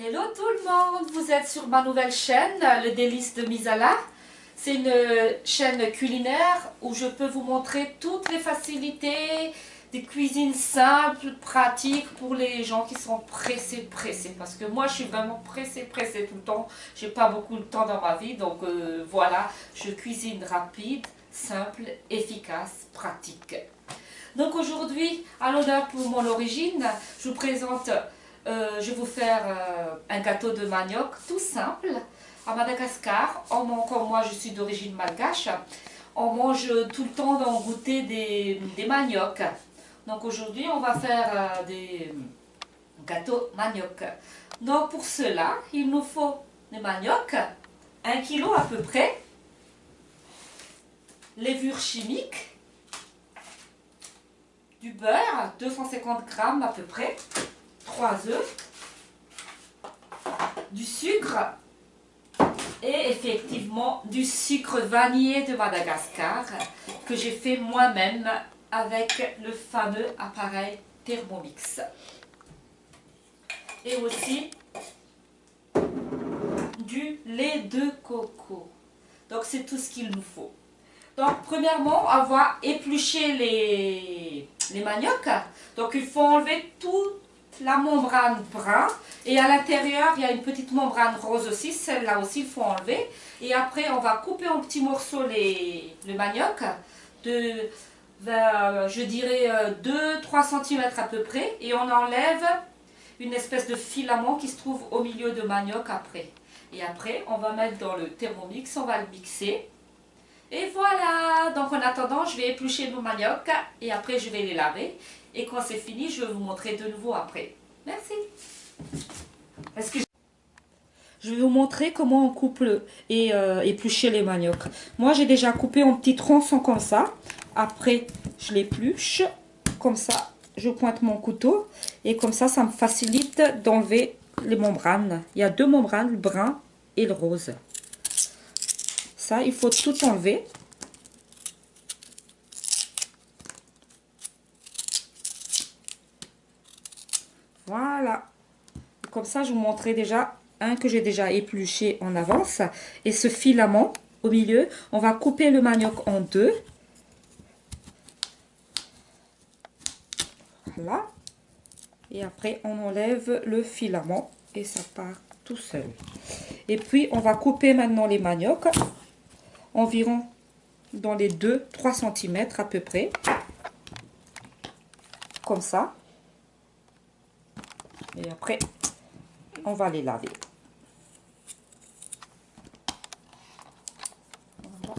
Hello tout le monde, vous êtes sur ma nouvelle chaîne, le Délice de Misala. C'est une chaîne culinaire où je peux vous montrer toutes les facilités des cuisines simples, pratiques pour les gens qui sont pressés. Parce que moi je suis vraiment pressée tout le temps. J'ai pas beaucoup de temps dans ma vie, donc voilà, je cuisine rapide, simple, efficace, pratique. Donc aujourd'hui, à l'honneur pour mon origine, je vous présente, je vais vous faire un gâteau de manioc tout simple. À Madagascar, comme moi je suis d'origine malgache, on mange tout le temps dans le goûter des maniocs. Donc aujourd'hui, on va faire des gâteaux manioc. Donc pour cela, il nous faut des maniocs, 1 kg à peu près, levure chimique, du beurre, 250 g à peu près, 3 œufs, du sucre et effectivement du sucre vanillé de Madagascar que j'ai fait moi-même avec le fameux appareil Thermomix. Et aussi du lait de coco. Donc c'est tout ce qu'il nous faut. Donc premièrement, on va éplucher les maniocs. Donc il faut enlever toute la membrane brun. Et à l'intérieur, il y a une petite membrane rose aussi. Celle-là aussi, il faut enlever. Et après, on va couper en petits morceaux le manioc. Je dirais 2-3 cm à peu près. Et on enlève une espèce de filament qui se trouve au milieu de manioc après. Et après, on va mettre dans le Thermomix, on va le mixer. Et voilà, donc en attendant, je vais éplucher nos maniocs et après je vais les laver. Et quand c'est fini, je vais vous montrer de nouveau après. Merci. Je vais vous montrer comment on coupe et éplucher les maniocs. Moi, j'ai déjà coupé en petits tronçons comme ça. Après, je l'épluche. Comme ça, je pointe mon couteau. Et comme ça me facilite d'enlever les membranes. Il y a 2 membranes, le brun et le rose. Ça, il faut tout enlever. Voilà. Comme ça, je vous montrerai déjà un que j'ai déjà épluché en avance. Et ce filament au milieu, on va couper le manioc en 2. Voilà. Et après, on enlève le filament et ça part tout seul. Et puis, on va couper maintenant les maniocs environ dans les 2-3 cm à peu près. Comme ça. Et après, on va les laver. Voilà.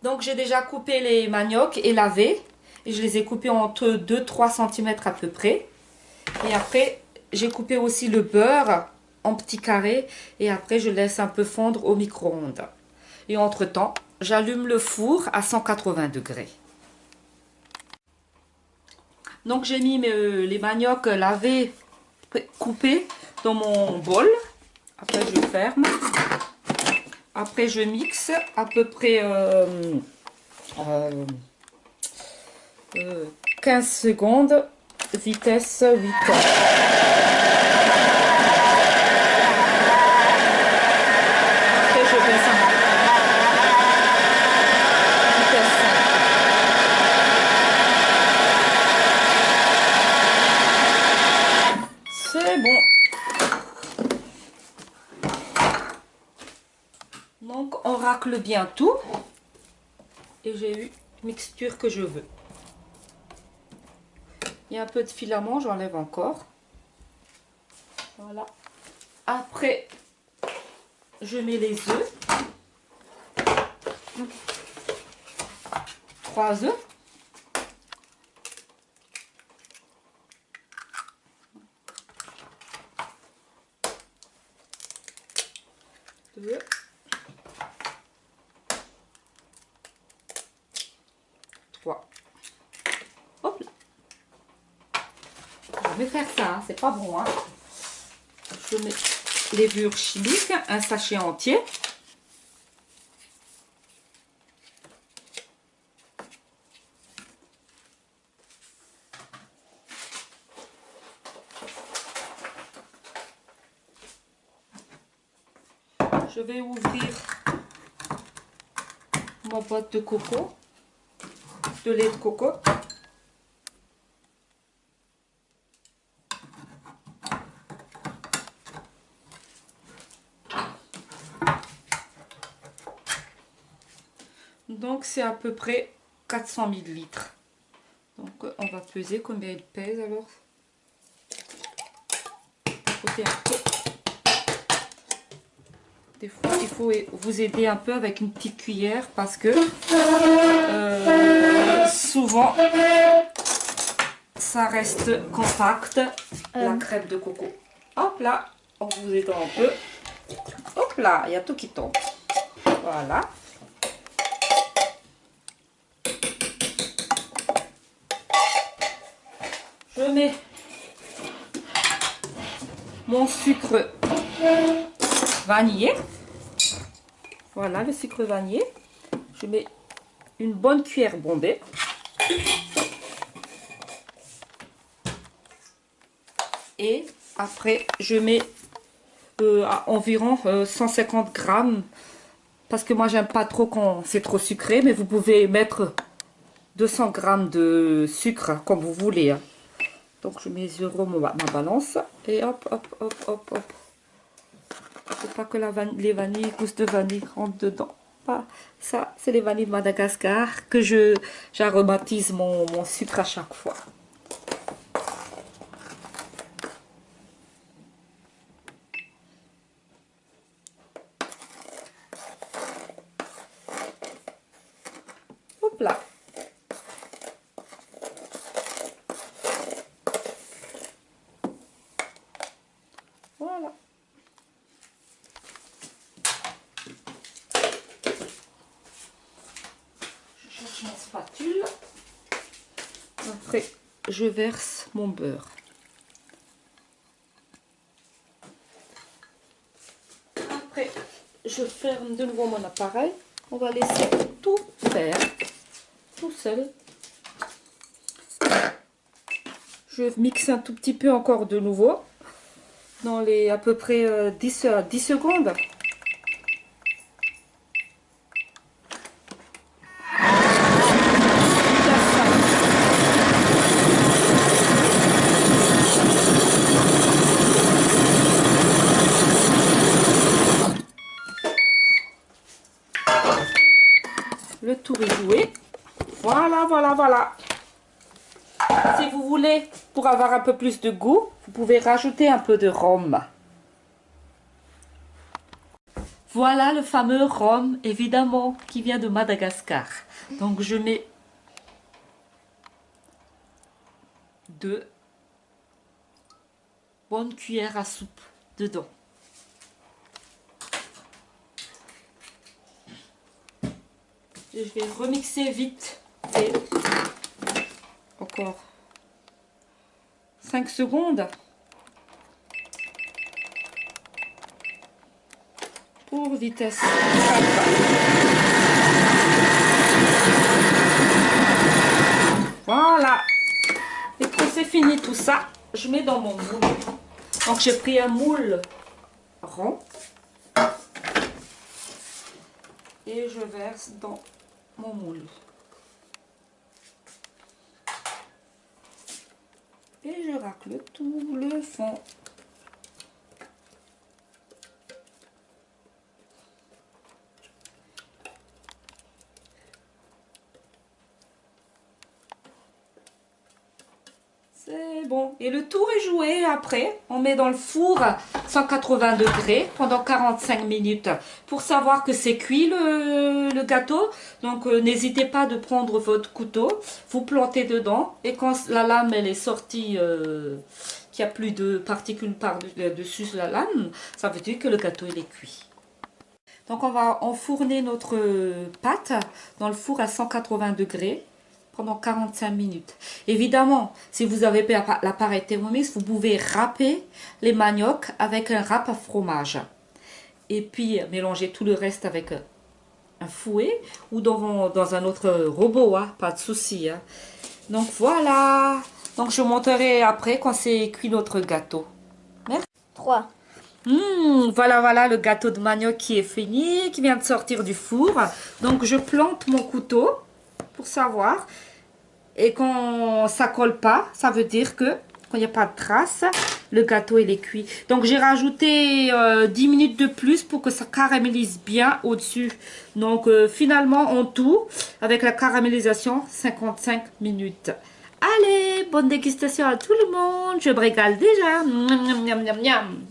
Donc j'ai déjà coupé les maniocs et lavé. Et je les ai coupés entre 2-3 cm à peu près. Et après, j'ai coupé aussi le beurre en petits carrés. Et après, je laisse un peu fondre au micro-ondes. Et entre-temps, j'allume le four à 180 degrés. Donc j'ai mis les maniocs lavés, coupés dans mon bol. Après, je ferme. Après, je mixe à peu près 15 secondes, vitesse 8. Après, je baisse un peu. Vitesse 5. C'est bon. Donc, on racle bien tout. Et j'ai eu une mixture que je veux. Il y a un peu de filament, j'enlève encore. Voilà. Après, je mets les œufs. 3 œufs. Deux. 3. Hop là. Je vais faire ça, hein, c'est pas bon. Hein. Je mets levure chimique, un sachet entier. je vais ouvrir ma boîte de coco, de lait de coco. Donc c'est à peu près 400 millilitres. Donc on va peser combien il pèse alors. Côté un peu. Des fois il faut vous aider un peu avec une petite cuillère parce que souvent ça reste compact la crème de coco. Hop là, en vous aidant un peu. Hop là, il y a tout qui tombe. Voilà. Je mets mon sucre vanillé. Voilà le sucre vanillé. Je mets une bonne cuillère bombée. Et après, je mets à environ 150 grammes. Parce que moi, j'aime pas trop quand c'est trop sucré. Mais vous pouvez mettre 200 grammes de sucre comme vous voulez. Hein. Donc, je mesure ma balance. Et hop, hop, hop, hop, hop. Il ne faut pas que les vanilles, gousses de vanille rentrent dedans. Ah, ça, c'est les vanilles de Madagascar que j'aromatise mon sucre à chaque fois. Hop là. Voilà. Je cherche ma spatule. Après, je verse mon beurre. Après, je ferme de nouveau mon appareil. On va laisser tout faire, tout seul. Je mixe un tout petit peu encore de nouveau. Dans les à peu près 10 secondes. Le tour est joué. Voilà, voilà, voilà. Si vous voulez, pour avoir un peu plus de goût, vous pouvez rajouter un peu de rhum. Voilà le fameux rhum, évidemment, qui vient de Madagascar. Donc je mets 2 bonnes cuillères à soupe dedans. Je vais remixer vite et encore 5 secondes pour vitesse 4. Voilà. Et quand c'est fini tout ça, je mets dans mon moule. Donc j'ai pris un moule rond et je verse dans mon moule. Et je racle tout le fond. C'est bon. Et le tour est joué après. On met dans le four 180 degrés pendant 45 minutes pour savoir que c'est cuit le gâteau. Donc n'hésitez pas de prendre votre couteau, vous plantez dedans et quand la lame elle est sortie, qu'il n'y a plus de particules par-dessus la lame, ça veut dire que le gâteau il est cuit. Donc on va enfourner notre pâte dans le four à 180 degrés. Pendant 45 minutes. Évidemment, si vous avez l'appareil Thermomix, vous pouvez râper les maniocs avec un râpe à fromage. Et puis, mélanger tout le reste avec un fouet ou dans un autre robot, hein, pas de souci. Hein. Donc voilà. Donc je montrerai après quand c'est cuit notre gâteau. Merci. 3. Voilà le gâteau de manioc qui est fini, qui vient de sortir du four. Donc je plante mon couteau pour savoir. Et quand ça colle pas, ça veut dire que quand il n'y a pas de traces, le gâteau il est cuit. Donc j'ai rajouté 10 minutes de plus pour que ça caramélise bien au-dessus. Donc finalement en tout, avec la caramélisation, 55 minutes. Allez, bonne dégustation à tout le monde. Je me régale déjà. Miam, miam, miam, miam.